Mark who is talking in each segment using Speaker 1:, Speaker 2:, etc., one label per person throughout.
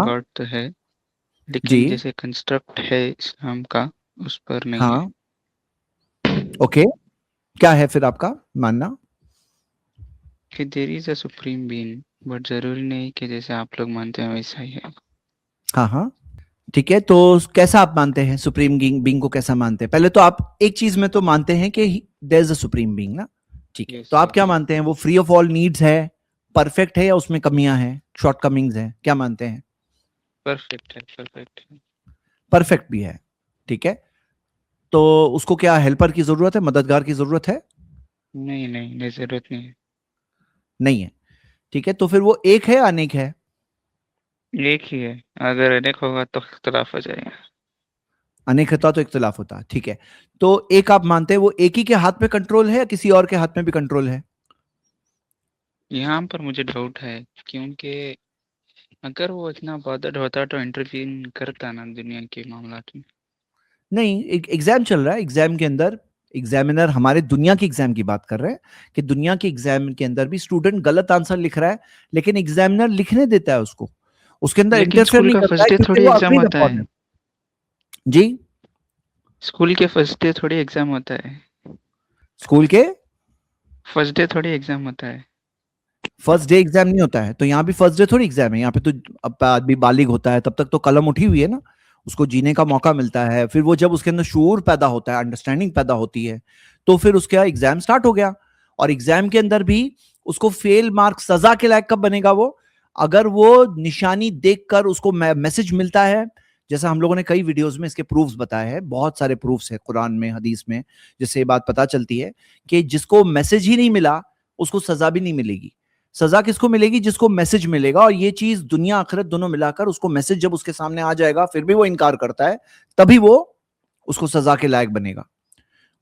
Speaker 1: ہاں
Speaker 2: گاڈ تو ہے،
Speaker 1: جی
Speaker 2: لیکن جیسے کنسٹرکٹ ہے اسلام کا اس پر نہیں
Speaker 1: ہاں
Speaker 2: ہے.
Speaker 1: اوکے کیا ہے پھر آپ کا ماننا؟
Speaker 2: کہ دیر از اے سپریم بینگ، بٹ ضروری نہیں کہ جیسے آپ لوگ مانتے ہیں ویسا ہی ہے.
Speaker 1: ہاں ہاں ٹھیک ہے، تو کیسا آپ مانتے ہیں سپریم بینگ کو؟ کیسا مانتے ہیں؟ پہلے تو آپ ایک چیز میں تو مانتے ہیں کہ دیر از اے سپریم بینگ نا، ٹھیک ہے،
Speaker 2: یس
Speaker 1: تو آپ کیا
Speaker 2: یس،
Speaker 1: مانتے ہیں؟ وہ فری آف آل نیڈز ہے، پرفیکٹ ہے، یا اس میں کمیاں ہیں، شارٹ کمنگز ہیں؟ کیا مانتے ہیں؟
Speaker 2: پرفیکٹ ہے، پرفیکٹ ہے.
Speaker 1: پرفیکٹ بھی ہے، ٹھیک ہے، تو اس کو کیا ہیلپر کی ضرورت ہے، مددگار کی ضرورت ہے؟
Speaker 2: نہیں نہیں نہیں، ضرورت نہیں ہے.
Speaker 1: نہیں ہے، ٹھیک ہے، تو پھر وہ ایک ہے یا انیک ہے؟
Speaker 2: ایک ہی ہے، اگر انیک ہوگا تو اختلاف ہو جائے گا.
Speaker 1: انیک ہوتا تو اختلاف ہوتا، ٹھیک ہے، تو ایک آپ مانتے ہیں وہ ایک ہی کے ہاتھ میں کنٹرول ہے یا کسی اور کے ہاتھ میں بھی کنٹرول ہے؟
Speaker 2: یہاں پر مجھے ڈاؤٹ ہے، کیونکہ اگر وہ اتنا بادر ہوتا تو انٹروین کرتا نا دنیا کے معاملات میں.
Speaker 1: نہیں، ایگزام چل رہا ہے، ایگزام کے اندر ایگزامینر ہمارے دنیا کی ایگزام کی بات کر رہے ہیں کہ دنیا کے ایگزام کے اندر بھی اسٹوڈنٹ غلط آنسر لکھ رہا ہے، لیکن ایگزامینر لکھنے دیتا ہے اس کے اندر
Speaker 2: لیکن
Speaker 1: انٹرفیئر
Speaker 2: اسکول
Speaker 1: نہیں
Speaker 2: کا
Speaker 1: کرتا
Speaker 2: فرسٹ
Speaker 1: ہے
Speaker 2: ڈے
Speaker 1: کیونکہ
Speaker 2: تھوڑی
Speaker 1: وہ
Speaker 2: ایگزام
Speaker 1: اگریڈ
Speaker 2: ہوتا
Speaker 1: اپون
Speaker 2: ہے.
Speaker 1: ہے. جی
Speaker 2: اسکول کے فرسٹ ڈے تھوڑی ایگزام ہوتا ہے.
Speaker 1: اسکول کے
Speaker 2: فرسٹ ڈے تھوڑی ایگزام ہوتا ہے.
Speaker 1: فرسٹ ڈے ایگزام نہیں ہوتا ہے، تو یہاں بھی فرسٹ ڈے تھوڑی ایگزام ہے، یہاں پہ تو اب آدمی بالغ ہوتا ہے تب تک تو قلم اٹھی ہوئی ہے نا، اس کو جینے کا موقع ملتا ہے، پھر وہ جب اس کے اندر شعور پیدا ہوتا ہے، انڈرسٹینڈنگ پیدا ہوتی ہے، تو پھر اس کا ایگزام سٹارٹ ہو گیا. اور ایگزام کے اندر بھی اس کو فیل مارک سزا کے لائق کب بنے گا وہ؟ اگر وہ نشانی دیکھ کر اس کو میسج ملتا ہے، جیسا ہم لوگوں نے کئی ویڈیوز میں اس کے پروفز بتائے ہیں، بہت سارے پروفز ہیں قرآن میں، حدیث میں، جس سے یہ بات پتا چلتی ہے کہ جس کو میسج ہی نہیں ملا اس کو سزا بھی نہیں ملے گی. سزا کس کو ملے گی؟ جس کو میسج ملے گا، اور یہ چیز دنیا آخرت دونوں ملا کر اس کو میسج جب اس کے سامنے آ جائے گا پھر بھی وہ انکار کرتا ہے، تبھی وہ اس کو سزا کے لائق بنے گا.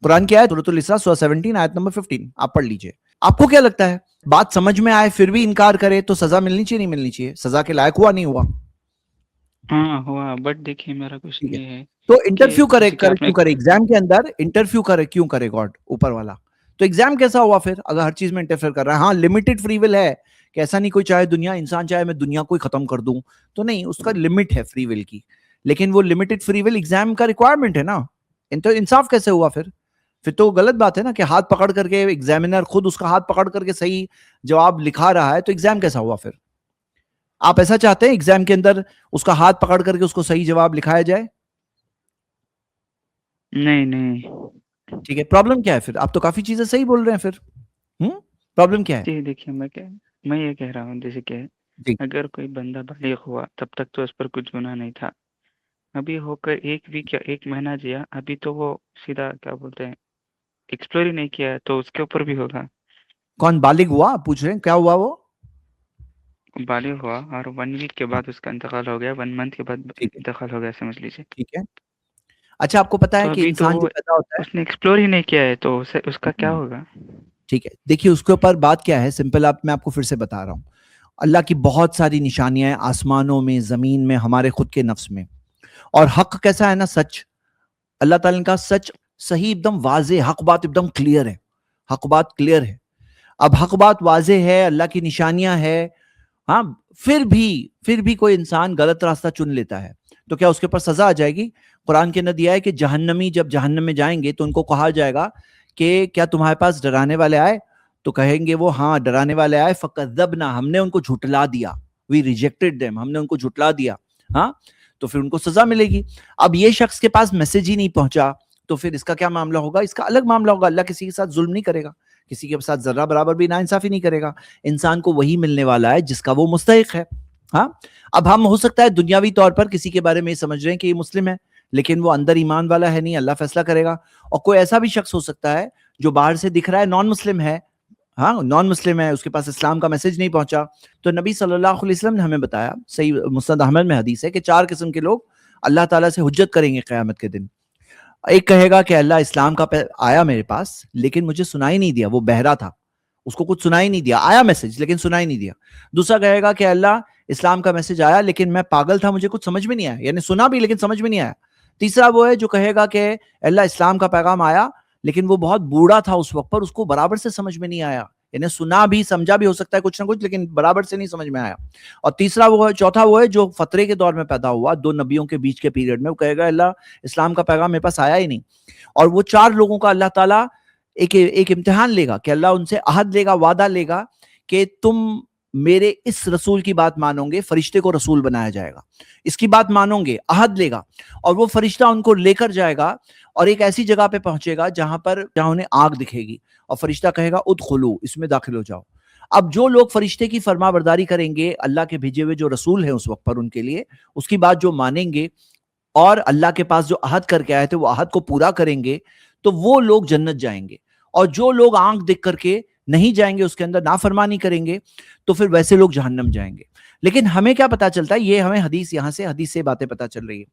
Speaker 1: قرآن کی آیت سورۃ الاسراء سورہ 17 آیت نمبر 15 آپ پڑھ لیجئے. آپ کو کیا لگتا ہے بات سمجھ میں آئے پھر بھی انکار کرے تو سزا ملنی چاہیے نہیں ملنی چاہیے؟ سزا کے لائق ہوا نہیں ہوا؟
Speaker 2: ہاں ہوا، بٹ دیکھیے میرا
Speaker 1: ٹھیک
Speaker 2: کوشچن
Speaker 1: ہے،
Speaker 2: یہ ہے
Speaker 1: تو
Speaker 2: کہ
Speaker 1: انٹرفیو کرے
Speaker 2: جیسے کہ آپ نے
Speaker 1: کیوں کرے ایگزام کے اندر؟ انٹرفیو کرے کیوں کرے گاڈ اوپر والا؟ تو ایگزام کیسا ہوا پھر اگر ہر چیز میں انٹرفیئر کر رہا ہے؟ ہاں لمیٹڈ فری ول ہے کہ ایسا نہیں کوئی چاہے دنیا انسان چاہے میں دنیا کو ہی ختم کر دوں، تو نہیں، اس کا لمٹ ہے فری ول کی، لیکن وہ لمیٹڈ فری ول ایگزام کا ریکوائرمنٹ ہے نا. تو انصاف کیسے ہوا پھر تو غلط بات ہے نا کہ ہاتھ پکڑ کر کے ایگزامینر خود اس کا ہاتھ پکڑ کر کے صحیح جواب لکھا رہا ہے، تو ایگزام کیسا ہوا پھر؟ آپ ایسا چاہتے ہیں ایگزام کے اندر اس کا ہاتھ پکڑ کر کے اس کو صحیح جواب لکھایا جائے؟
Speaker 2: نہیں نہیں.
Speaker 1: ٹھیک ہے، پرابلم کیا ہے پھر؟ آپ تو کافی چیزیں صحیح بول رہے ہیں پھر، پرابلم کیا ہے؟
Speaker 2: جی دیکھیے، میں یہ کہہ رہا ہوں جیسے کہ
Speaker 1: جی
Speaker 2: اگر کوئی بندہ بالغ ہوا تب تک تو اس پر کچھ گناہ نہیں تھا، ابھی ہو کر ایک ویک یا ایک مہینہ جیا، ابھی تو وہ سیدھا کیا بولتے ہیں ایکسپلور ہی نہیں کیا ہے، تو اس کے اوپر بھی ہوگا.
Speaker 1: کون بالغ ہوا پوچھ رہے ہیں؟ کیا ہوا وہ؟
Speaker 2: بالغ ہوا اور 1 ویک کے بعد اس کا انتقال ہو گیا، 1 منتھ کے بعد
Speaker 1: ٹھیک ہے
Speaker 2: انتقال ہو گیا سمجھ لیجیے.
Speaker 1: ٹھیک ہے. اچھا آپ کو پتا
Speaker 2: تو
Speaker 1: ہے کہ
Speaker 2: ابھی تو
Speaker 1: انسان
Speaker 2: وہ
Speaker 1: جو پیدا ہوتا
Speaker 2: اس نے ایکسپلور ہی نہیں کیا ہے، تو اس کا کیا
Speaker 1: ہے،
Speaker 2: ہوگا؟
Speaker 1: ٹھیک ہے، دیکھیے اس کے اوپر بات کیا ہے، سمپل میں آپ کو پھر سے بتا رہا ہوں. اللہ کی بہت ساری نشانیاں ہیں آسمانوں میں، زمین میں، ہمارے خود کے نفس میں. اور حق کیسا ہے نا، سچ، اللہ تعالیٰ کا سچ صحیح ایک دم واضح، حق بات ایک دم کلیئر ہے، حق بات کلیئر ہے. اب حق بات واضح ہے، اللہ کی نشانیاں ہے، ہاں، پھر بھی کوئی انسان غلط راستہ چن لیتا ہے تو کیا اس کے اوپر سزا آ جائے گی؟ قرآن کے اندر دیا ہے کہ جہنمی جب جہنم میں جائیں گے تو ان کو کہا جائے گا کہ کیا تمہارے پاس ڈرانے والے آئے؟ تو کہیں گے وہ ہاں ڈرانے والے آئے، فَكَذَّبْنَا، ہم نے ان کو جھٹلا دیا، وی ریجیکٹڈ دیم، ہم نے ان کو جھٹلا دیا، ہاں، تو پھر ان کو سزا ملے گی. اب یہ شخص کے پاس میسج ہی نہیں پہنچا تو پھر اس کا کیا معاملہ ہوگا؟ اس کا الگ معاملہ ہوگا. اللہ کسی کے ساتھ ظلم نہیں کرے گا، کسی کے ساتھ ذرہ برابر بھی ناانصافی نہیں کرے گا. انسان کو وہی ملنے والا ہے جس کا وہ مستحق ہے. ہاں، اب ہم ہو سکتا ہے دنیاوی طور پر کسی کے بارے میں یہ سمجھ رہے ہیں کہ یہ مسلم ہے، لیکن وہ اندر ایمان والا ہے نہیں، اللہ فیصلہ کرے گا. اور کوئی ایسا بھی شخص ہو سکتا ہے جو باہر سے دکھ رہا ہے نان مسلم ہے، ہاں نان مسلم ہے، اس کے پاس اسلام کا میسج نہیں پہنچا. تو نبی صلی اللہ علیہ وسلم نے ہمیں بتایا، صحیح مسند احمد میں حدیث ہے کہ 4 قسم کے لوگ اللہ تعالیٰ سے حجت کریں گے قیامت کے دن. ایک کہے گا کہ اللہ اسلام کا آیا میرے پاس لیکن مجھے سنائی نہیں دیا، وہ بہرا تھا، اس کو کچھ سنائی نہیں دیا، آیا میسج لیکن سنائی نہیں دیا. دوسرا کہے گا کہ اللہ اسلام کا میسج آیا لیکن میں پاگل تھا، مجھے کچھ سمجھ میں نہیں آیا، یعنی سنا بھی لیکن سمجھ میں نہیں آیا. تیسرا وہ ہے جو کہے گا کہ اللہ اسلام کا پیغام آیا لیکن وہ بہت بوڑھا تھا اس وقت پر، اس کو برابر سے سمجھ میں نہیں آیا، انہیں سنا بھی سمجھا بھی ہو سکتا ہے کچھ نہ کچھ، لیکن برابر سے نہیں سمجھ میں آیا. اور تیسرا وہ ہے، چوتھا وہ ہے جو فترے کے دور میں پیدا ہوا 2 نبیوں کے بیچ کے پیریڈ میں، وہ کہے گا اللہ اسلام کا پیغام میرے پاس آیا ہی نہیں. اور وہ 4 لوگوں کا اللہ تعالیٰ ایک امتحان لے گا کہ اللہ ان سے عہد لے گا، وعدہ لے گا کہ تم میرے اس رسول کی بات مانو گے، فرشتے کو رسول بنایا جائے گا، اس کی بات مانو گے، عہد لے گا. اور وہ فرشتہ ان کو لے کر جائے گا اور ایک ایسی جگہ پہ پہنچے گا جہاں انہیں آگ دکھے گی، اور فرشتہ کہے گا ادخلو، اس میں داخل ہو جاؤ. اب جو لوگ فرشتے کی فرما برداری کریں گے، اللہ کے بھیجے ہوئے جو رسول ہیں اس وقت پر ان کے لیے، اس کی بات جو مانیں گے اور اللہ کے پاس جو عہد کر کے آئے تھے وہ عہد کو پورا کریں گے، تو وہ لوگ جنت جائیں گے. اور جو لوگ آنکھ دیکھ کر کے نہیں جائیں گے، اس کے اندر نافرمانی کریں گے، تو پھر ویسے لوگ جہنم جائیں گے. لیکن ہمیں کیا پتا چلتا ہے؟ یہ ہمیں حدیث حدیث سے باتیں پتا چل رہی ہے.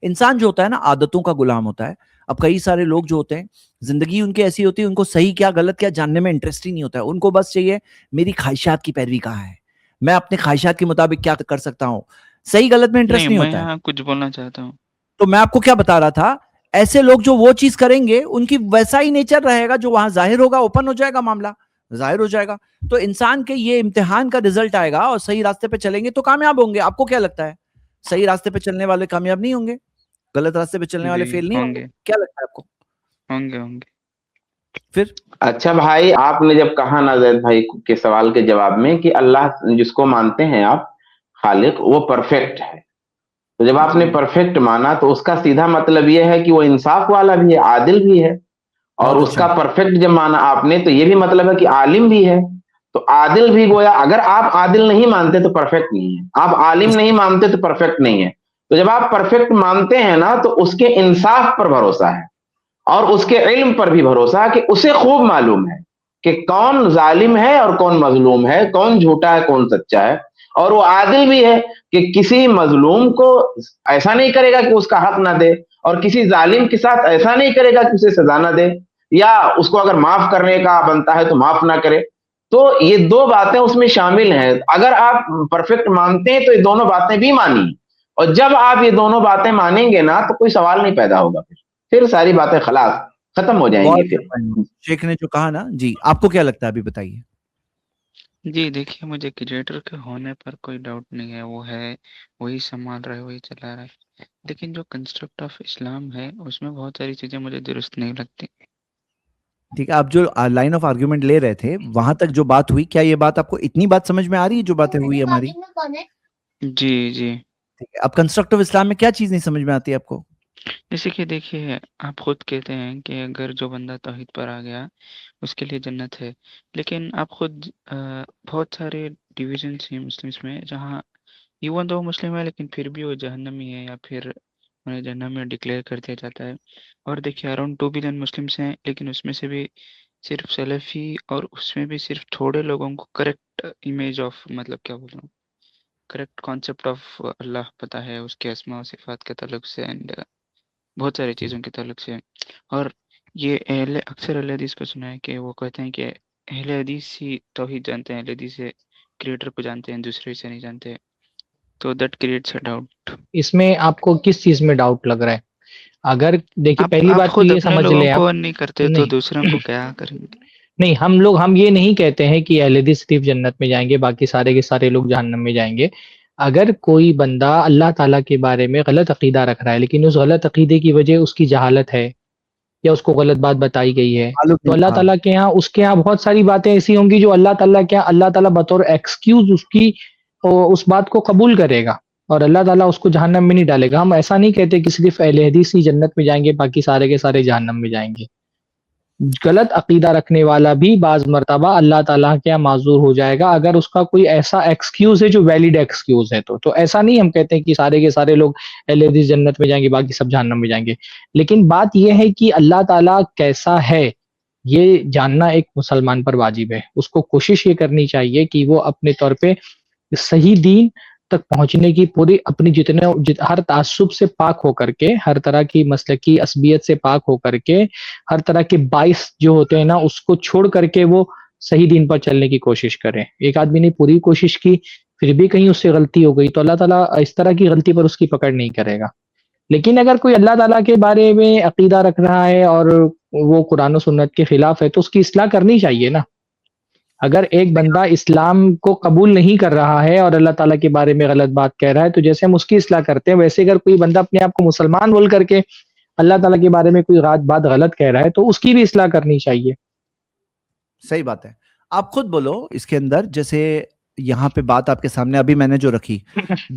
Speaker 1: انسان جو ہوتا ہے نا، عادتوں کا غلام ہوتا ہے. اب کئی سارے لوگ جو ہوتے ہیں، زندگی ان کی ایسی ہوتی ہے، ان کو صحیح کیا غلط کیا جاننے میں انٹرسٹ ہی نہیں ہوتا ہے. ان کو بس چاہیے میری خواہشات کی پیروی کہاں ہے، میں اپنے خواہشات کے مطابق کیا کر سکتا ہوں. صحیح غلط میں انٹرسٹ
Speaker 2: نہیں،
Speaker 1: نہیں
Speaker 2: میں
Speaker 1: ہوتا ہے.
Speaker 2: یہاں کچھ بولنا چاہتا ہوں.
Speaker 1: تو میں آپ کو کیا بتا رہا تھا، ایسے لوگ جو وہ چیز کریں گے ان کی ویسا ہی نیچر رہے گا جو وہاں ظاہر ہوگا، اوپن ہو جائے گا، معاملہ ظاہر ہو جائے گا. تو انسان کے یہ امتحان کا رزلٹ آئے گا، اور صحیح راستے پہ چلیں گے تو کامیاب ہوں گے. آپ کو کیا لگتا ہے صحیح راستے پہ چلنے والے کامیاب نہیں ہوں گے؟ غلط راستے پہ چلنے والے
Speaker 2: جی
Speaker 1: فیل نہیں ہوں
Speaker 2: ہوں
Speaker 1: گے؟
Speaker 2: گے،
Speaker 1: کیا لگتا ہے آپ کو؟
Speaker 2: ہوں گے، ہوں گے.
Speaker 1: پھر
Speaker 3: اچھا بھائی، آپ نے جب کہا نا زید بھائی کے سوال کے جواب میں کہ اللہ جس کو مانتے ہیں آپ خالق، وہ پرفیکٹ ہے، تو جب آپ نے
Speaker 2: جی،
Speaker 3: پرفیکٹ مانا تو اس کا سیدھا مطلب یہ ہے کہ وہ انصاف والا بھی ہے، عادل بھی ہے. اور
Speaker 1: بہت
Speaker 3: اس
Speaker 1: اچھا.
Speaker 3: کا پرفیکٹ جب مانا آپ نے تو یہ بھی مطلب ہے کہ عالم بھی ہے. تو عادل بھی گویا، اگر آپ عادل نہیں مانتے تو پرفیکٹ نہیں ہے، آپ عالم نہیں مانتے تو پرفیکٹ نہیں ہے. تو جب آپ پرفیکٹ مانتے ہیں نا تو اس کے انصاف پر بھروسہ ہے، اور اس کے علم پر بھی بھروسہ ہے کہ اسے خوب معلوم ہے کہ کون ظالم ہے اور کون مظلوم ہے، کون جھوٹا ہے کون سچا ہے. اور وہ عادل بھی ہے کہ کسی مظلوم کو ایسا نہیں کرے گا کہ اس کا حق نہ دے، اور کسی ظالم کے ساتھ ایسا نہیں کرے گا کہ اسے سزا نہ دے، یا اس کو اگر معاف کرنے کا بنتا ہے تو معاف نہ کرے. تو یہ 2 باتیں اس میں شامل ہیں. اگر آپ پرفیکٹ مانتے ہیں تو یہ دونوں باتیں بھی مانی، اور جب آپ یہ دونوں باتیں مانیں گے نا تو کوئی سوال نہیں پیدا ہوگا، پھر ساری باتیں خلاص ختم ہو جائیں گی. پھر
Speaker 1: شیخ نے جو کہا نا، جی آپ کو کیا لگتا ہے ابھی بتائیے.
Speaker 2: جی دیکھیے، مجھے کریٹر کے ہونے پر کوئی ڈاؤٹ نہیں ہے. وہ ہے، وہی سنبھال رہا ہے، وہی چلا رہا ہے. لیکن جو کنسٹرکٹ آف اسلام ہے اس میں بہت ساری چیزیں مجھے درست نہیں لگتی.
Speaker 1: ٹھیک ہے، آپ جو لائن آف آرگیومنٹ لے رہے تھے وہاں تک جو بات ہوئی، کیا یہ بات آپ کو اتنی بات سمجھ میں آ رہی ہے جو باتیں ہوئی ہماری؟
Speaker 2: جی، جی.
Speaker 1: ٹھیک ہے، اب کنسٹرکٹ آف اسلام میں کیا چیز نہیں سمجھ میں آتی ہے آپ کو؟
Speaker 2: جیسے کہ دیکھیے، آپ خود کہتے ہیں کہ اگر جو بندہ توحید پر آ گیا اس کے لیے جنت ہے. لیکن آپ خود بہت سارے ڈویژنس ہیں مسلمس میں جہاں ایون تو وہ مسلم ہے لیکن پھر بھی وہ جہنمی ہے، یا پھر انہیں جہنم میں ڈکلیئر کر دیا جاتا ہے. اور دیکھیے اراؤنڈ 2 بلین مسلمس ہیں، لیکن اس میں سے بھی صرف سلفی، اور اس میں بھی صرف تھوڑے لوگوں کو کریکٹ امیج آف، مطلب کیا بولوں، کریکٹ کانسیپٹ آف اللہ پتہ ہے، اس کے اسماء و صفات کے تعلق سے، اینڈ بہت ساری چیزوں کے تعلق سے. اور یہ اکثر اہل حدیث کو سنا ہے کہ وہ کہتے ہیں کہ اہل حدیث ہی توحید جانتے ہیں، اہل حدیث سے کریٹر کو جانتے ہیں، دوسرے سے نہیں جانتے. تو دیٹ کریٹس اے ڈاؤٹ.
Speaker 4: اس میں آپ کو کس چیز میں ڈاؤٹ لگ رہا ہے؟ اگر دیکھیے، پہلی
Speaker 2: آپ
Speaker 4: بات تو
Speaker 2: خود
Speaker 4: یہ
Speaker 2: اپنے
Speaker 4: سمجھ
Speaker 2: لوگوں
Speaker 4: لیں آپ.
Speaker 2: کو نہیں کرتے تو
Speaker 4: نہیں
Speaker 2: دوسروں کو کیا کریں گے؟
Speaker 4: نہیں، ہم یہ نہیں کہتے ہیں کہ اہل حدیث صرف جنت میں جائیں گے، باقی سارے کے سارے لوگ جہنم میں جائیں گے. اگر کوئی بندہ اللہ تعالیٰ کے بارے میں غلط عقیدہ رکھ رہا ہے، لیکن اس غلط عقیدے کی وجہ اس کی جہالت ہے یا اس کو غلط بات بتائی گئی ہے،
Speaker 1: معلوم
Speaker 4: تو
Speaker 1: نہیں
Speaker 4: اللہ
Speaker 1: تھا.
Speaker 4: تعالیٰ کے یہاں، اس کے یہاں بہت ساری باتیں ایسی ہوں گی جو اللہ تعالیٰ کے یہاں اللہ تعالیٰ بطور ایکسکیوز اس بات کو قبول کرے گا، اور اللہ تعالیٰ اس کو جہنم میں نہیں ڈالے گا. ہم ایسا نہیں کہتے کہ صرف اہل حدیث ہی جنت میں جائیں گے، باقی سارے کے سارے جہنم میں جائیں گے. غلط عقیدہ رکھنے والا بھی بعض مرتبہ اللہ تعالیٰ کے یہاں معذور ہو جائے گا، اگر اس کا کوئی ایسا ایکسکیوز ہے جو ویلڈ ایکسکیوز ہے. تو ایسا نہیں ہم کہتے ہیں کہ سارے کے سارے لوگ اہل حدیث جنت میں جائیں گے، باقی سب جہنم میں جائیں گے. لیکن بات یہ ہے کہ اللہ تعالیٰ کیسا ہے یہ جاننا ایک مسلمان پر واجب ہے. اس کو کوشش یہ کرنی چاہیے کہ وہ اپنے طور پہ صحیح دین تک پہنچنے کی پوری اپنی ہر تعصب سے پاک ہو کر کے، ہر طرح کی مسلکی عصبیت سے پاک ہو کر کے، ہر طرح کے باعث جو ہوتے ہیں نا اس کو چھوڑ کر کے وہ صحیح دین پر چلنے کی کوشش کریں. ایک آدمی نے پوری کوشش کی، پھر بھی کہیں اس سے غلطی ہو گئی، تو اللہ تعالیٰ اس طرح کی غلطی پر اس کی پکڑ نہیں کرے گا. لیکن اگر کوئی اللہ تعالیٰ کے بارے میں عقیدہ رکھ رہا ہے اور وہ قرآن و سنت کے خلاف ہے تو اس کی اصلاح کرنی چاہیے نا. اگر ایک بندہ اسلام کو قبول نہیں کر رہا ہے اور اللہ تعالیٰ کے بارے میں غلط بات کہہ رہا ہے تو جیسے ہم اس کی اصلاح کرتے ہیں ویسے اگر کوئی بندہ اپنے آپ کو مسلمان بول کر کے اللہ تعالیٰ کے بارے میں کوئی بات غلط کہہ رہا ہے تو اس کی بھی اصلاح کرنی چاہیے.
Speaker 1: صحیح بات ہے. آپ خود بولو اس کے اندر، جیسے یہاں پہ بات آپ کے سامنے ابھی میں نے جو رکھی،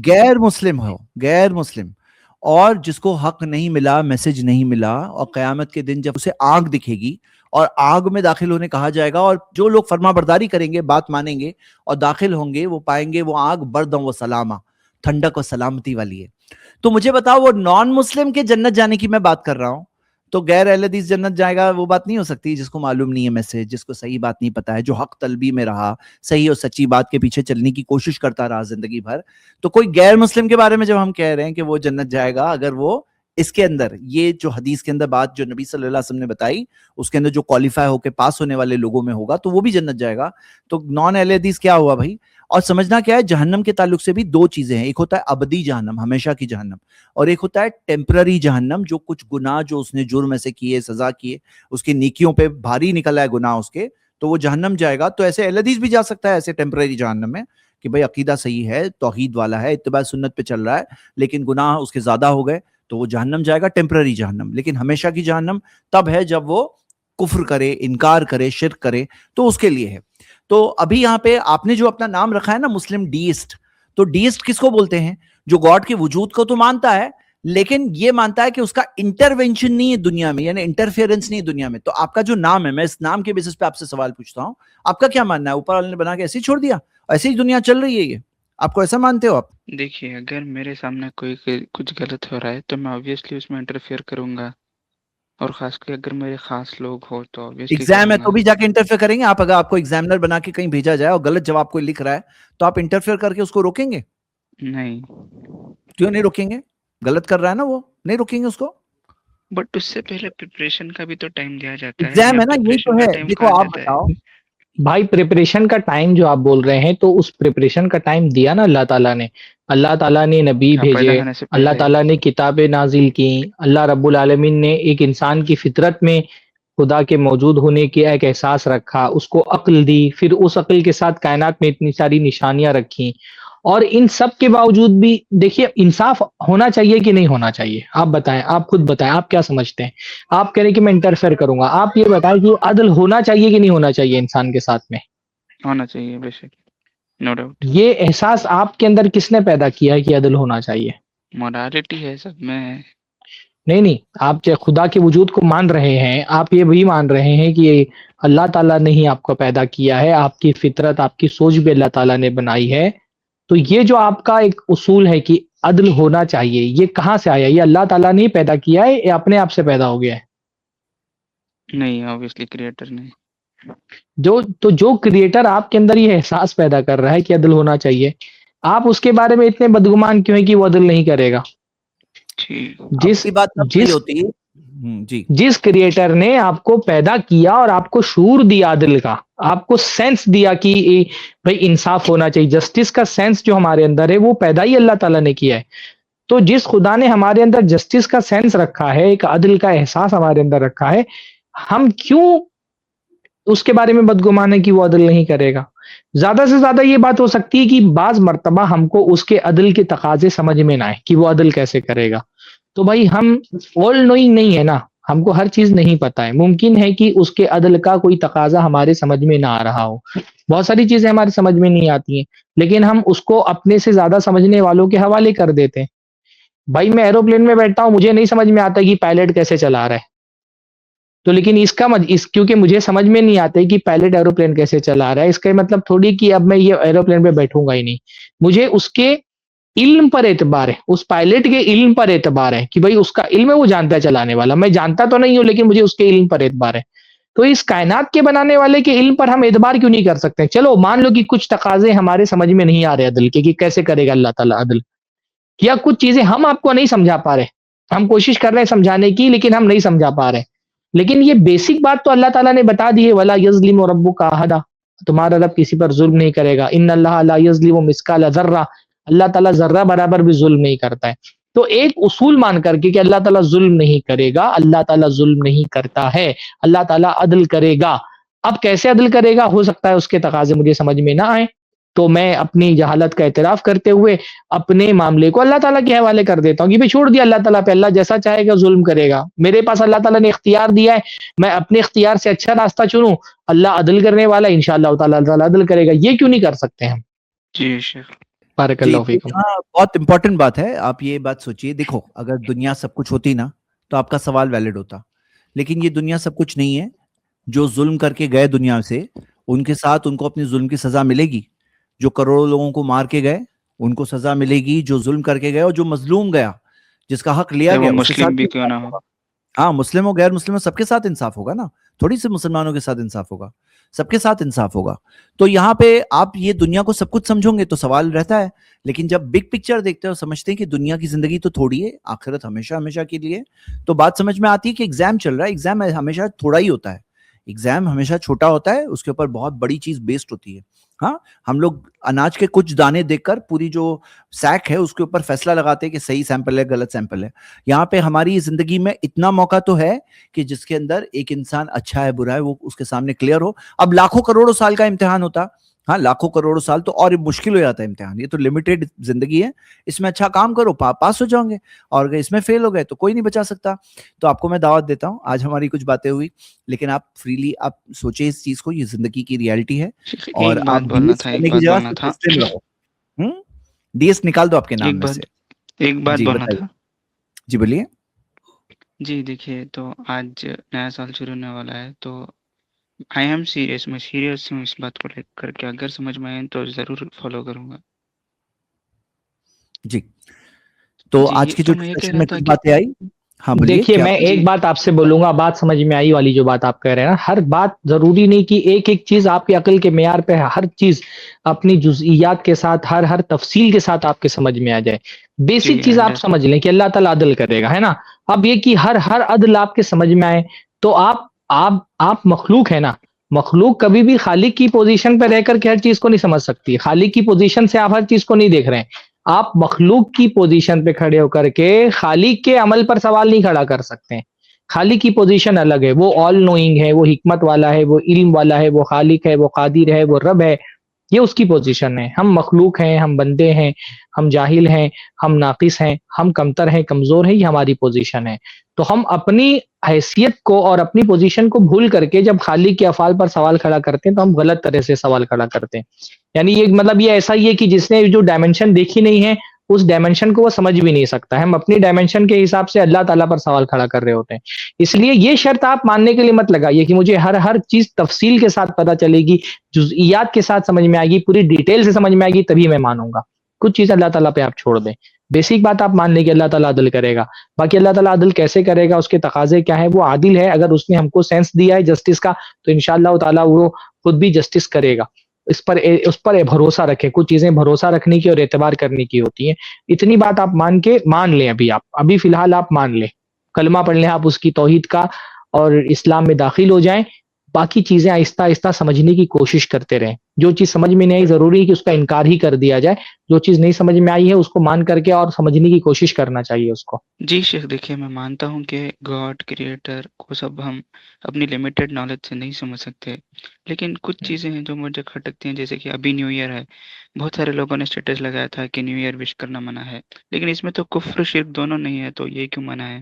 Speaker 1: غیر مسلم ہو، غیر مسلم، اور جس کو حق نہیں ملا، میسج نہیں ملا، اور قیامت کے دن جب اسے آگ دکھے گی اور آگ میں داخل ہونے کہا جائے گا، اور جو لوگ فرما برداری کریں گے، بات مانیں گے اور داخل ہوں گے، وہ پائیں گے وہ آگ بردم و سلامہ، ٹھنڈک و سلامتی والی ہے. تو مجھے بتاؤ، وہ نان مسلم کے جنت جانے کی میں بات کر رہا ہوں، تو غیر اہل حدیث جنت جائے گا، وہ بات نہیں ہو سکتی. جس کو معلوم نہیں ہے میسج، جس کو صحیح بات نہیں پتا ہے، جو حق طلبی میں رہا، صحیح اور سچی بات کے پیچھے چلنے کی کوشش کرتا رہا زندگی بھر، تو کوئی غیر مسلم کے بارے میں جب ہم کہہ رہے ہیں کہ وہ جنت جائے گا، اگر وہ اس کے اندر یہ جو حدیث کے اندر بات جو نبی صلی اللہ علیہ وسلم نے بتائی اس کے اندر جو کوالیفائی ہو کے پاس ہونے والے لوگوں میں ہوگا تو وہ بھی جنت جائے گا. تو نان اہل حدیث کیا ہوا بھائی؟ اور سمجھنا کیا ہے، جہنم کے تعلق سے بھی دو چیزیں ہیں. ایک ہوتا ہے ابدی جہنم، ہمیشہ کی جہنم، اور ایک ہوتا ہے ٹیمپرری جہنم، جو کچھ گناہ جو اس نے جرم ایسے کیے، سزا کیے، اس کی نیکیوں پہ بھاری نکلا ہے گناہ اس کے، تو وہ جہنم جائے گا. تو ایسے اہل حدیث بھی جا سکتا ہے ایسے ٹیمپرری جہنم میں کہ بھائی عقیدہ صحیح ہے، توحید والا ہے، اتباع سنت پہ چل رہا ہے، لیکن گناہ اس کے زیادہ ہو گئے تو وہ جہنم جائے گا، ٹیمپرری جہنم. لیکن ہمیشہ کی جہنم تب ہے جب وہ کفر کرے، انکار کرے، شرک کرے، تو اس کے لیے ہے. تو ابھی یہاں پہ آپ نے جو اپنا نام رکھا ہے نا مسلم ڈیسٹ، تو ڈیسٹ کس کو بولتے ہیں؟ جو گاڈ کے وجود کو تو مانتا ہے لیکن یہ مانتا ہے کہ اس کا انٹرونشن نہیں ہے دنیا میں، یعنی انٹرفیئرنس نہیں ہے دنیا میں. تو آپ کا جو نام ہے، میں اس نام کے بیسس پہ آپ سے سوال پوچھتا ہوں، آپ کا کیا ماننا ہے؟ اوپر والے نے بنا کے ایسے ہی چھوڑ دیا، ایسے ہی دنیا چل رہی ہے، یہ آپ کو ایسا مانتے ہو آپ؟
Speaker 2: دیکھیے اگر میرے سامنے کوئی کچھ غلط ہو رہا ہے تو میں obviously اس میں انٹرفیئر کروں گا، اور خاص کر اگر میرے خاص لوگ ہو تو obviously
Speaker 1: ایگزام ہے
Speaker 2: کروں
Speaker 1: تو
Speaker 2: گا.
Speaker 1: بھی جا کے انٹرفیئر کریں گے آپ؟ اگر آپ کو ایگزامنر بنا کے کہیں بھیجا جائے اور غلط جواب کوئی لکھ رہا ہے تو آپ انٹرفیئر کر کے اس کو روکیں گے؟
Speaker 2: نہیں،
Speaker 1: کیوں نہیں روکیں گے؟ غلط کر رہا ہے نا وہ، نہیں روکیں گے اس کو؟
Speaker 2: بٹ اس سے پہلے پریپریشن کا بھی تو ٹائم دیا جاتا ہے.
Speaker 1: ایگزام
Speaker 2: یہاں
Speaker 1: ہے نا، یہی
Speaker 2: پریپریشن
Speaker 1: تو
Speaker 2: کا
Speaker 1: ہے.
Speaker 2: ٹائم
Speaker 1: دیکھو
Speaker 2: کہاں
Speaker 1: آپ
Speaker 2: جاتا ہے؟
Speaker 1: بتاؤ.
Speaker 4: بھائی پریپریشن کا ٹائم جو آپ بول رہے ہیں تو اس پریپریشن کا ٹائم دیا نا اللہ تعالیٰ نے. اللہ تعالیٰ نے نبی
Speaker 2: کیا پیدا
Speaker 4: بھیجے،
Speaker 2: ہونے سے
Speaker 4: اللہ
Speaker 2: پہلے؟
Speaker 4: تعالیٰ نے کتابیں نازل کی، اللہ رب العالمین نے ایک انسان کی فطرت میں خدا کے موجود ہونے کی ایک احساس رکھا، اس کو عقل دی، پھر اس عقل کے ساتھ کائنات میں اتنی ساری نشانیاں رکھی. اور ان سب کے باوجود بھی دیکھیے انصاف ہونا چاہیے کہ نہیں ہونا چاہیے؟ آپ بتائیں، آپ خود بتائیں، آپ کیا سمجھتے ہیں؟ آپ کہہ رہے کہ میں انٹرفیئر کروں گا، آپ یہ بتائیں کہ عدل ہونا چاہیے کہ نہیں ہونا چاہیے انسان کے ساتھ میں؟
Speaker 2: ہونا چاہیے بے شک، نو ڈاؤٹ.
Speaker 4: یہ احساس آپ کے اندر کس نے پیدا کیا ہے کہ عدل ہونا چاہیے؟
Speaker 2: مورالٹی ہے سب میں.
Speaker 4: نہیں، آپ خدا کے وجود کو مان رہے ہیں، آپ یہ بھی مان رہے ہیں کہ اللہ تعالیٰ نے ہی آپ کو پیدا کیا ہے، آپ کی فطرت، آپ کی سوچ بھی اللہ تعالیٰ نے بنائی ہے. تو یہ جو آپ کا ایک اصول ہے کہ عدل ہونا چاہیے، یہ کہاں سے آیا؟ یہ اللہ تعالیٰ نے ہی پیدا کیا ہے یا اپنے آپ سے پیدا ہو گیا ہے؟
Speaker 2: نہیں، obviously کریٹر نے.
Speaker 4: جو کریٹر آپ کے اندر یہ احساس پیدا کر رہا ہے کہ عدل ہونا چاہیے، آپ اس کے بارے میں اتنے بدگمان کیوں ہیں کہ وہ عدل نہیں کرے گا؟
Speaker 2: ٹھیک.
Speaker 1: آپ کی بات تب صحیح ہوتی ہے. جی،
Speaker 4: جس کریٹر نے آپ کو پیدا کیا اور آپ کو شعور دیا عدل کا، آپ کو سینس دیا کہ بھائی انصاف ہونا چاہیے، جسٹس کا سینس جو ہمارے اندر ہے وہ پیدا ہی اللہ تعالیٰ نے کیا ہے. تو جس خدا نے ہمارے اندر جسٹس کا سینس رکھا ہے، ایک عدل کا احساس ہمارے اندر رکھا ہے، ہم کیوں اس کے بارے میں بدگمان ہے کہ وہ عدل نہیں کرے گا؟ زیادہ سے زیادہ یہ بات ہو سکتی ہے کہ بعض مرتبہ ہم کو اس کے عدل کے تقاضے سمجھ میں نہ آئے کہ وہ عدل کیسے کرے گا. تو بھائی ہم آل نوئنگ نہیں ہے نا، ہم کو ہر چیز نہیں پتا ہے. ممکن ہے کہ اس کے عدل کا کوئی تقاضا ہمارے سمجھ میں نہ آ رہا ہو، بہت ساری چیزیں ہمارے سمجھ میں نہیں آتی ہیں، لیکن ہم اس کو اپنے سے زیادہ سمجھنے والوں کے حوالے کر دیتے ہیں. بھائی میں ایروپلین میں بیٹھا ہوں، مجھے نہیں سمجھ میں آتا کہ پائلٹ کیسے چلا رہا ہے، تو لیکن کیونکہ مجھے سمجھ میں نہیں آتا کہ پائلٹ ایروپلین کیسے چلا رہا ہے، اس کا مطلب تھوڑی کہ اب میں یہ ایروپلین پہ بیٹھوں گا ہی نہیں. مجھے اس کے علم پر اعتبار ہے، اس پائلٹ کے علم پر اعتبار ہے کہ بھائی اس کا علم ہے، وہ جانتا ہے چلانے والا. میں جانتا تو نہیں ہوں لیکن مجھے اس کے علم پر اعتبار ہے. تو اس کائنات کے بنانے والے کے علم پر ہم اعتبار کیوں نہیں کر سکتے؟ چلو مان لو کہ کچھ تقاضے ہمارے سمجھ میں نہیں آ رہے عدل کے، کہ کیسے کرے گا اللہ تعالیٰ عدل، یا کچھ چیزیں ہم آپ کو نہیں سمجھا پا رہے، ہم کوشش کر رہے ہیں سمجھانے کی لیکن ہم نہیں سمجھا پا رہے. لیکن یہ بیسک بات تو اللہ تعالیٰ نے بتا دی ہے، وَلَا يَظْلِمُ رَبُّكَ أَحَدًا، تمہارا رب کسی پر ظلم نہیں کرے گا. ان اللہ لا یظلم مثقال ذرہ، اللہ تعالیٰ ذرہ برابر بھی ظلم نہیں کرتا ہے. تو ایک اصول مان کر کے کہ اللہ تعالیٰ ظلم نہیں کرے گا، اللہ تعالیٰ ظلم نہیں کرتا ہے، اللہ تعالیٰ عدل کرے گا، اب کیسے عدل کرے گا، ہو سکتا ہے اس کے تقاضے مجھے سمجھ میں نہ آئے، تو میں اپنی جہالت کا اعتراف کرتے ہوئے اپنے معاملے کو اللہ تعالیٰ کے حوالے کر دیتا ہوں کہ بھائی چھوڑ دیا اللہ تعالیٰ پہ، اللہ جیسا چاہے گا ظلم کرے گا، میرے پاس اللہ تعالیٰ نے اختیار دیا ہے، میں اپنے اختیار سے اچھا راستہ چنوں، اللہ عدل کرنے والا ہے، انشاءاللہ تعالیٰ عدل کرے گا. یہ کیوں نہیں کر سکتے ہم؟
Speaker 2: جی شیخ.
Speaker 4: بارک
Speaker 1: جی
Speaker 4: اللہ فیکم.
Speaker 1: یہاں بہت امپورٹنٹ بات ہے. آپ یہ بات سوچیے، دیکھو اگر دنیا سب کچھ ہوتی نا تو آپ کا سوال ویلڈ ہوتا، لیکن یہ دنیا سب کچھ نہیں ہے. جو ظلم کر کے گئے دنیا سے، ان کے ساتھ ان کو اپنی ظلم کی سزا ملے گی. جو کروڑوں لوگوں کو مار کے گئے ان کو سزا ملے گی. جو ظلم کر کے گئے اور جو مظلوم گیا، جس کا حق لیا
Speaker 2: چاہے وہ
Speaker 1: گیا، اس کے
Speaker 2: مسلم
Speaker 1: ساتھ
Speaker 2: بھی
Speaker 1: بھی
Speaker 2: کیوں نہ
Speaker 1: انصاف
Speaker 2: ہو.
Speaker 1: ہوگا. ہاں، مسلم ہو غیر مسلم ہو، سب کے ساتھ انصاف ہوگا نا. تھوڑی سے مسلمانوں کے ساتھ انصاف ہوگا، سب کے ساتھ انصاف ہوگا. تو یہاں پہ آپ یہ دنیا کو سب کچھ سمجھو گے تو سوال رہتا ہے، لیکن جب بگ پکچر دیکھتے ہو سمجھتے ہیں کہ دنیا کی زندگی تو تھوڑی ہے، آخرت ہمیشہ ہمیشہ کے لیے، تو بات سمجھ میں آتی ہے کہ ایگزام چل رہا ہے، ایگزام ہمیشہ تھوڑا ہی ہوتا ہے، ایگزام ہمیشہ چھوٹا ہوتا ہے، اس کے اوپر بہت بڑی چیز بیسڈ ہوتی ہے. ہاں، ہم لوگ اناج کے کچھ دانے دیکھ کر پوری جو سیک ہے اس کے اوپر فیصلہ لگاتے ہیں کہ صحیح سیمپل ہے غلط سیمپل ہے. یہاں پہ ہماری زندگی میں اتنا موقع تو ہے کہ جس کے اندر ایک انسان اچھا ہے برا ہے وہ اس کے سامنے کلیئر ہو. اب لاکھوں کروڑوں سال کا امتحان ہوتا، ہاں لاکھوں کروڑوں سال تو اور مشکل ہو جاتا ہے امتحان. یہ تو لمیٹڈ زندگی ہے، اس میں اچھا کام کرو پاس ہو جاؤ گے، اور اگر اس میں فیل ہو گئے تو کوئی نہیں بچا سکتا. تو آپ کو میں دعوت دیتا ہوں، آج ہماری کچھ باتیں ہوئی، لیکن آپ فریلی آپ سوچیں اس چیز کو، یہ زندگی کی ریالٹی ہے.
Speaker 2: شیخ
Speaker 1: اور
Speaker 2: ایک
Speaker 1: آپ
Speaker 2: بات
Speaker 1: ڈی
Speaker 2: بولنا
Speaker 1: ایس
Speaker 2: تھا،
Speaker 1: کرنے کی جگہ صرف مسلم رہو. ڈی ایس نکال دو آپ کے نام میں سے.
Speaker 2: ایک بات
Speaker 1: جی
Speaker 2: بولنا
Speaker 1: بتائیے.
Speaker 2: تھا.
Speaker 1: جی بولیے.
Speaker 2: جی دیکھیے، تو آج نیا سال شروع ہونے والا ہے، تو آئی ایم سیریس، میں سیریس ہوں اس بات کو لے کر کے، اگر سمجھ میں آئے تو ضرور فالو کروں گا.
Speaker 1: جی تو
Speaker 2: جی
Speaker 1: آج کی جو
Speaker 2: تو میں یہ کہہ
Speaker 1: ڈسکشن
Speaker 2: رہا
Speaker 1: میں
Speaker 2: تھا
Speaker 1: کچھ
Speaker 2: کہ
Speaker 1: باتیں آئی. ہاں بولیے
Speaker 4: دیکھیے
Speaker 1: کیا.
Speaker 4: میں
Speaker 2: جی
Speaker 4: ایک بات آپ سے بولوں گا، بات سمجھ میں آئی والی جو بات آپ کہہ رہے ہیں نا، ہر بات ضروری نہیں کہ ایک ایک چیز آپ کی عقل کے معیار پہ ہے، ہر چیز اپنی جزئیات کے ساتھ ہر تفصیل کے ساتھ آپ کے سمجھ میں آ جائے.
Speaker 2: جی
Speaker 4: بیسک چیز آپ
Speaker 2: انڈرسٹینڈ.
Speaker 4: سمجھ لیں کہ اللہ تعالیٰ عدل کرے گا، ہے نا. اب یہ کہ ہر عدل آپ کے سمجھ میں آئے تو آپ مخلوق ہے نا. مخلوق کبھی بھی خالق کی پوزیشن پہ رہ کر کے ہر چیز کو نہیں سمجھ سکتی. خالق کی پوزیشن سے آپ ہر چیز کو نہیں دیکھ رہے ہیں، آپ مخلوق کی پوزیشن پہ کھڑے ہو کر کے خالق کے عمل پر سوال نہیں کھڑا کر سکتے ہیں. خالق کی پوزیشن الگ ہے، وہ آل نوئنگ ہے، وہ حکمت والا ہے، وہ علم والا ہے، وہ خالق ہے، وہ قادر ہے، وہ رب ہے. یہ اس کی پوزیشن ہے. ہم مخلوق ہیں، ہم بندے ہیں، ہم جاہل ہیں، ہم ناقص ہیں، ہم کمتر ہیں، کمزور ہیں. یہ ہماری پوزیشن ہے. تو ہم اپنی حیثیت کو اور اپنی پوزیشن کو بھول کر کے جب خالق کے افعال پر سوال کھڑا کرتے ہیں تو ہم غلط طرح سے سوال کھڑا کرتے ہیں. یعنی یہ مطلب یہ ایسا ہی ہے کہ جس نے جو ڈائمنشن دیکھی نہیں ہے اس ڈائمنشن کو وہ سمجھ بھی نہیں سکتا ہے. ہم اپنی ڈائمنشن کے حساب سے اللہ تعالیٰ پر سوال کھڑا کر رہے ہوتے ہیں. اس لیے یہ شرط آپ ماننے کے لیے مت لگائیے کہ مجھے ہر چیز تفصیل کے ساتھ پتہ چلے گی، جزئیات کے ساتھ سمجھ میں آئے گی، پوری ڈیٹیل سے سمجھ میں آئے گی تبھی میں مانوں گا. کچھ چیز اللہ تعالیٰ پہ آپ چھوڑ دیں. بیسک بات آپ مان لیں کہ اللہ تعالیٰ عدل کرے گا. باقی اللہ تعالیٰ عدل کیسے کرے گا، اس کے تقاضے کیا ہے، وہ عادل ہے. اگر اس نے ہم کو سینس دیا ہے جسٹس کا تو انشاءاللہ تعالیٰ وہ خود بھی جسٹس کرے گا. اس پر بھروسہ رکھیں. کچھ چیزیں بھروسہ رکھنے کی اور اعتبار کرنے کی ہوتی ہیں. اتنی بات آپ مان لیں. ابھی فی الحال آپ مان لیں، کلمہ پڑھ لیں آپ اس کی توحید کا اور اسلام میں داخل ہو جائیں. باقی چیزیں آہستہ آہستہ سمجھنے کی کوشش کرتے رہیں. جو چیز سمجھ میں نہیں آئی ضروری ہے کہ اس کا انکار ہی کر دیا جائے. جو چیز نہیں سمجھ میں آئی ہے اس کو مان کر کے اور سمجھنے کی کوشش کرنا چاہیے اس کو.
Speaker 2: جی شیخ، دیکھیے میں مانتا ہوں کہ گاڈ کریٹر کو سب ہم اپنی لمیٹڈ نالج سے نہیں سمجھ سکتے، لیکن کچھ چیزیں ہیں جو مجھے کھٹکتی ہیں. جیسے کہ ابھی نیو ایئر ہے، بہت سارے لوگوں نے اسٹیٹس لگایا تھا کہ نیو ایئر وش کرنا منع ہے، لیکن اس میں تو کفر شرک دونوں نہیں ہے، تو یہ کیوں منع ہے؟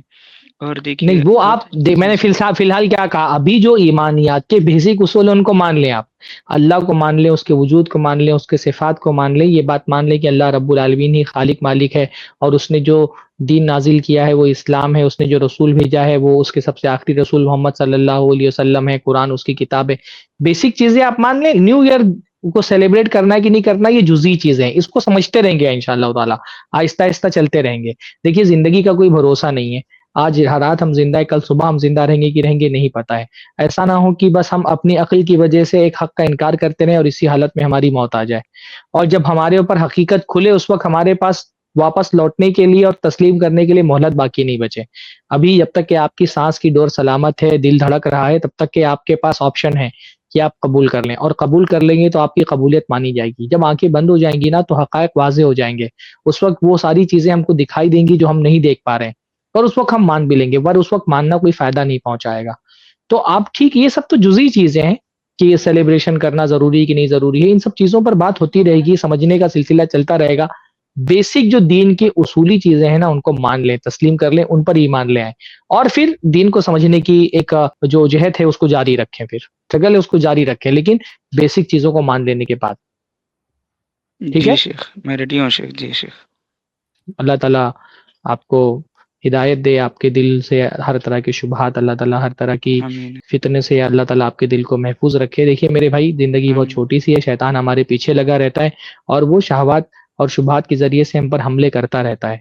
Speaker 2: اور دیکھیے
Speaker 4: نہیں وہ
Speaker 2: بہت
Speaker 4: آپ میں نے فی الحال کیا کہا، ابھی جو ایمانیات کے بیسک اصول ہیں ان کو مان لیں. آپ اللہ کو مان لیں، اس کے وجود کو مان لیں، اس کے صفات کو مان لیں. یہ بات مان لیں کہ اللہ رب العالمین ہی خالق مالک ہے، اور اس نے جو دین نازل کیا ہے وہ اسلام ہے. اس نے جو رسول بھیجا ہے وہ اس کے سب سے آخری رسول محمد صلی اللہ علیہ وسلم ہے. قرآن اس کی کتاب ہے. بیسک چیزیں آپ مان لیں. نیو ایئر کو سیلیبریٹ کرنا ہے کہ نہیں کرنا یہ جزئی چیزیں ہیں، اس کو سمجھتے رہیں گے انشاءاللہ تعالی، آہستہ آہستہ چلتے رہیں گے. دیکھیے زندگی کا کوئی بھروسہ نہیں ہے. آج رات ہم زندہ ہے، کل صبح ہم زندہ رہیں گے کہ رہیں گے نہیں پتہ ہے. ایسا نہ ہو کہ بس ہم اپنی عقل کی وجہ سے ایک حق کا انکار کرتے رہیں اور اسی حالت میں ہماری موت آ جائے، اور جب ہمارے اوپر حقیقت کھلے اس وقت ہمارے پاس واپس لوٹنے کے لیے اور تسلیم کرنے کے لیے مہلت باقی نہیں بچے. ابھی جب تک کہ آپ کی سانس کی ڈور سلامت ہے، دل دھڑک رہا ہے، تب تک کہ آپ کے پاس آپشن ہے کہ آپ قبول کر لیں، اور قبول کر لیں گے تو آپ کی قبولیت مانی جائے گی. جب آنکھیں بند ہو جائیں گی نا تو حقائق واضح ہو جائیں گے. اس وقت وہ ساری چیزیں ہم کو دکھائی دیں گی جو ہم نہیں دیکھ پا رہے ہیں، اور اس وقت ہم مان بھی لیں گے، پر اس وقت ماننا کوئی فائدہ نہیں پہنچائے گا. تو آپ ٹھیک، یہ سب تو جزئی چیزیں ہیں. کہ یہ سیلیبریشن کرنا ضروری کہ نہیں ضروری ہے. ان سب چیزوں پر بات ہوتی رہے گی, سمجھنے کا سلسلہ چلتا رہے گا. بیسک جو دین کی اصولی چیزیں ہیں نا ان کو مان لیں, تسلیم کر لیں, ان پر ایمان لے آئیں, اور پھر دین کو سمجھنے کی ایک جو جہد ہے اس کو جاری رکھیں, پھر اسٹرگل ہے اس کو جاری رکھیں, لیکن بیسک چیزوں کو مان لینے کے بعد. ٹھیک
Speaker 2: جی
Speaker 4: ہے,
Speaker 2: شیخ, میں ریڈی ہوں شیخ. جی شیخ.
Speaker 4: اللہ تعالیٰ آپ کو ہدایت دے, آپ کے دل سے ہر طرح کی شبہات اللہ تعالیٰ, ہر طرح کی
Speaker 2: آمین.
Speaker 4: فتنے سے اللہ تعالیٰ آپ کے دل کو محفوظ رکھے. دیکھیے میرے بھائی, زندگی بہت
Speaker 2: آمین.
Speaker 4: چھوٹی سی ہے, شیطان ہمارے پیچھے لگا رہتا ہے اور وہ شہوات اور شبہات کے ذریعے سے ہم پر حملے کرتا رہتا ہے.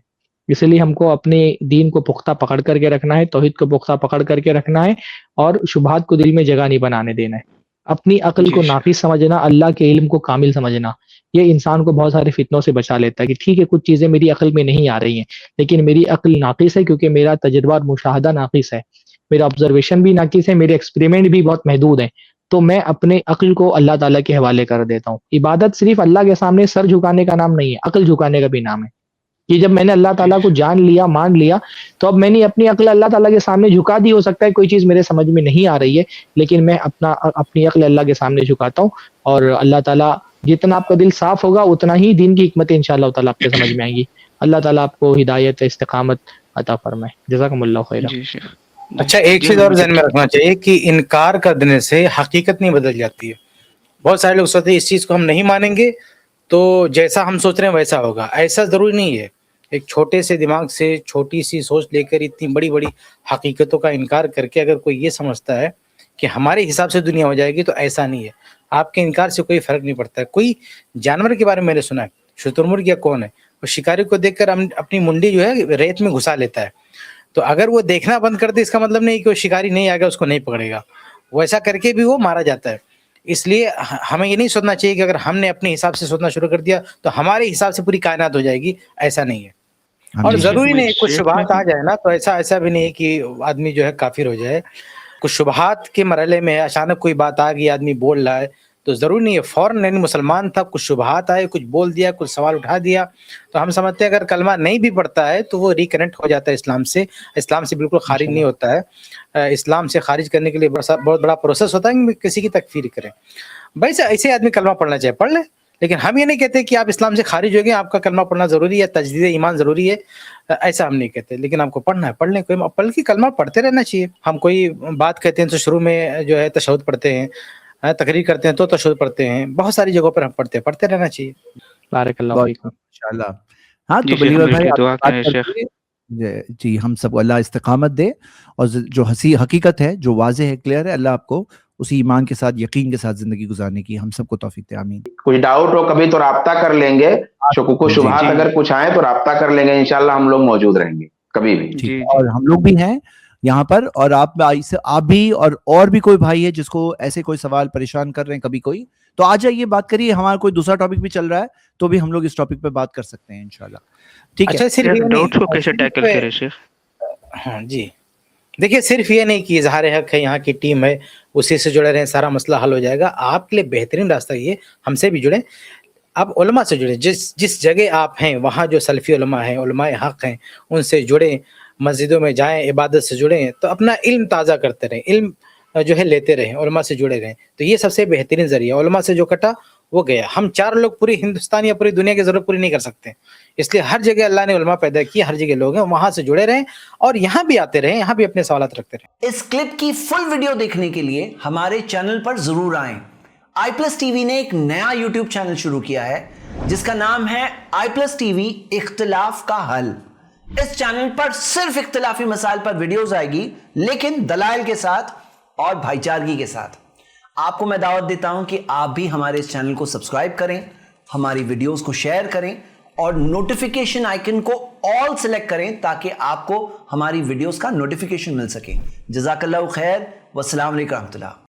Speaker 4: اس لیے ہم کو اپنے دین کو پختہ پکڑ کر کے رکھنا ہے, توحید کو پختہ پکڑ کر کے رکھنا ہے, اور شبہات کو دل میں جگہ نہیں بنانے دینا ہے. اپنی عقل
Speaker 2: جی
Speaker 4: کو
Speaker 2: شیخ.
Speaker 4: ناقص سمجھنا, اللہ کے علم کو کامل سمجھنا, یہ انسان کو بہت سارے فتنوں سے بچا لیتا ہے. کہ ٹھیک ہے کچھ چیزیں میری عقل میں نہیں آ رہی ہیں, لیکن میری عقل ناقص ہے, کیونکہ میرا تجربہ اور مشاہدہ ناقص ہے, میرا آبزرویشن بھی ناقص ہے, میرے ایکسپیریمنٹ بھی بہت محدود ہیں. تو میں اپنے عقل کو اللہ تعالیٰ کے حوالے کر دیتا ہوں. عبادت صرف اللہ کے سامنے سر جھکانے کا نام نہیں ہے, عقل جھکانے کا بھی نام ہے. کہ جب میں نے اللہ
Speaker 2: جی
Speaker 4: تعالیٰ کو
Speaker 2: شیخ.
Speaker 4: جان لیا, مان لیا, تو اب میں نے اپنی عقل اللہ تعالیٰ کے سامنے جھکا دی. ہو سکتا ہے کوئی چیز میرے سمجھ میں نہیں آ رہی ہے, لیکن میں اپنی عقل اللہ کے سامنے جھکاتا ہوں, اور اللہ تعالیٰ جتنا آپ کا دل صاف ہوگا اتنا ہی دین کی حکمتیں انشاءاللہ تعالیٰ آپ کے سمجھ میں آئیں گی. اللہ تعالیٰ آپ کو ہدایت, استقامت عطا فرمائے. جزاکم اللہ خیرہ.
Speaker 2: جی شیخ.
Speaker 5: اچھا, ایک
Speaker 2: جی
Speaker 5: چیز
Speaker 2: میں
Speaker 5: اور
Speaker 2: مجھے
Speaker 5: ذہن میں رکھنا چاہیے کہ انکار کر دینے سے حقیقت نہیں بدل جاتی ہے. بہت سارے لوگ سوچتے ہیں اس چیز کو ہم نہیں مانیں گے تو جیسا ہم سوچ رہے ہیں ویسا ہوگا. ایسا ضروری نہیں ہے. ایک چھوٹے سے دماغ سے چھوٹی سی سوچ لے کر اتنی بڑی بڑی حقیقتوں کا انکار کر کے اگر کوئی یہ سمجھتا ہے کہ ہمارے حساب سے دنیا ہو جائے گی, تو ایسا نہیں ہے. آپ کے انکار سے کوئی فرق نہیں پڑتا ہے. کوئی جانور کے بارے میں میں نے سنا ہے, شترمرغ یا کون ہے, وہ شکاری کو دیکھ کر اپنی منڈی جو ہے ریت میں گھسا لیتا ہے. تو اگر وہ دیکھنا بند کر دے, اس کا مطلب نہیں کہ وہ شکاری نہیں آئے گا, اس کو نہیں پکڑے گا. وہ ایسا کر کے بھی وہ مارا جاتا ہے. اس لیے ہمیں یہ نہیں سوچنا چاہیے کہ اگر ہم نے اپنے حساب سے سوچنا شروع کر دیا تو ہمارے حساب سے پوری کائنات ہو جائے گی. ایسا نہیں ہے. اور
Speaker 2: جی شیخ,
Speaker 5: ضروری
Speaker 2: میں
Speaker 5: نہیں کچھ
Speaker 2: شیخ
Speaker 5: شبہات آ جائے نا تو ایسا بھی نہیں ہے کہ آدمی جو ہے کافر ہو جائے. کچھ شبہات کے مرحلے میں اچانک کوئی بات آ گئی, آدمی بول رہا ہے, تو ضروری نہیں ہے فوراً, یعنی مسلمان تھا, کچھ شبہات آئے, کچھ بول دیا, کچھ سوال اٹھا دیا, تو ہم سمجھتے ہیں اگر کلمہ نہیں بھی پڑھتا ہے تو وہ ریکنیکٹ ہو جاتا ہے اسلام سے. اسلام سے بالکل خارج نہیں ہوتا ہے. اسلام سے خارج کرنے کے لیے بہت بڑا پروسیس ہوتا ہے کہ کسی کی تکفیر کریں. بھائی ایسے آدمی کلمہ پڑھنا چاہے پڑھ لے, لیکن ہم یہ نہیں کہتے کہ آپ اسلام سے خارج ہو گئے, آپ کا کلمہ پڑھنا ضروری ہے, تجدید ایمان ضروری ہے. ایسا ہم نہیں کہتے, لیکن آپ کو پڑھنا ہے پڑھ لیں. کوئی پڑھ کے کلمہ پڑھتے رہنا چاہیے. ہم کوئی بات کہتے ہیں تو شروع میں جو ہے تشہد پڑھتے ہیں, تقریر کرتے ہیں تو تشہد پڑھتے ہیں, بہت ساری جگہوں پر ہم پڑھتے رہنا چاہیے.
Speaker 4: بارک اللہ
Speaker 1: بہت
Speaker 4: فیکم.
Speaker 1: ماشاءاللہ. ہاں
Speaker 2: جی
Speaker 1: تو
Speaker 2: شیخ,
Speaker 1: بلیور
Speaker 2: مل
Speaker 1: بھائی
Speaker 2: کے
Speaker 1: آپ
Speaker 2: دعا
Speaker 1: بات
Speaker 2: کریں
Speaker 1: کر
Speaker 2: شیخ.
Speaker 1: کے جی ہم سب کو اللہ استقامت دے, اور جو حقیقت ہے, جو واضح ہے, کلیئر ہے, اللہ آپ کو اسی ایمان کے ساتھ, یقین کے ساتھ زندگی گزارنے کی ہم سب کو توفیق دے. آمین.
Speaker 3: کچھ ڈاؤٹ ہو کبھی تو رابطہ کر لیں گے, شکوک و
Speaker 1: جی
Speaker 3: شبہات
Speaker 2: جی
Speaker 3: اگر کچھ آئے تو رابطہ کر لیں گے, انشاءاللہ ہم لوگ موجود رہیں گے کبھی بھی.
Speaker 1: ٹھیک
Speaker 2: جی
Speaker 1: ہے,
Speaker 2: جی
Speaker 1: اور ہم لوگ بھی ہیں یہاں پر, اور آپ بھی اور بھی کوئی بھائی ہے جس کو ایسے کوئی سوال پریشان کر رہے ہیں کبھی کوئی, تو آ جائیے بات کریے. ہمارا کوئی دوسرا ٹاپک بھی چل رہا ہے تو بھی ہم لوگ اس ٹاپک پہ بات کر سکتے ہیں انشاءاللہ. ٹھیک ہے.
Speaker 5: اچھا, صرف
Speaker 2: شیخ
Speaker 5: یہ
Speaker 2: ڈاؤٹس کو کیسے
Speaker 5: نہیں,
Speaker 2: ٹیکل کرے شیخ؟
Speaker 5: ہاں جی, دیکھیے صرف یہ نہیں کہ اظہار حق ہے, یہاں کی ٹیم ہے, اسی سے جڑے رہیں, سارا مسئلہ حل ہو جائے گا. آپ کے لیے بہترین راستہ یہ, ہم سے بھی جڑیں, آپ علماء سے جڑیں. جس جگہ آپ ہیں وہاں جو سلفی علماء ہیں, علماء حق ہیں, ان سے جڑیں, مسجدوں میں جائیں, عبادت سے جڑیں, تو اپنا علم تازہ کرتے رہیں, علم جو ہے لیتے رہیں, علماء سے جڑے رہیں. تو یہ سب سے بہترین ذریعہ. علماء سے جو کٹا وہ گیا. ہم 4 لوگ پوری ہندوستان یا پوری دنیا کی ضرورت پوری نہیں کر سکتے, اس لیے ہر جگہ اللہ نے علماء پیدا کیے, ہر جگہ لوگ ہیں, وہاں سے جڑے رہیں, اور یہاں بھی آتے رہیں, یہاں بھی اپنے سوالات رکھتے رہیں.
Speaker 6: اس کلپ کی فل ویڈیو دیکھنے کے لیے ہمارے چینل پر ضرور آئیں. آئی پلس ٹی وی نے ایک نیا یوٹیوب چینل شروع کیا ہے جس کا نام ہے آئی پلس ٹی وی اختلاف کا حل. اس چینل پر صرف اختلافی مسائل پر ویڈیوز آئے گی, لیکن دلائل کے ساتھ اور بھائی چارگی کے ساتھ. آپ کو میں دعوت دیتا ہوں کہ آپ بھی ہمارے اس چینل کو سبسکرائب کریں, ہماری ویڈیوز کو شیئر کریں, اور نوٹیفیکیشن آئیکن کو آل سلیکٹ کریں تاکہ آپ کو ہماری ویڈیوز کا نوٹیفیکیشن مل سکے. جزاک اللہ خیر, والسلام علیکم ورحمۃ اللہ.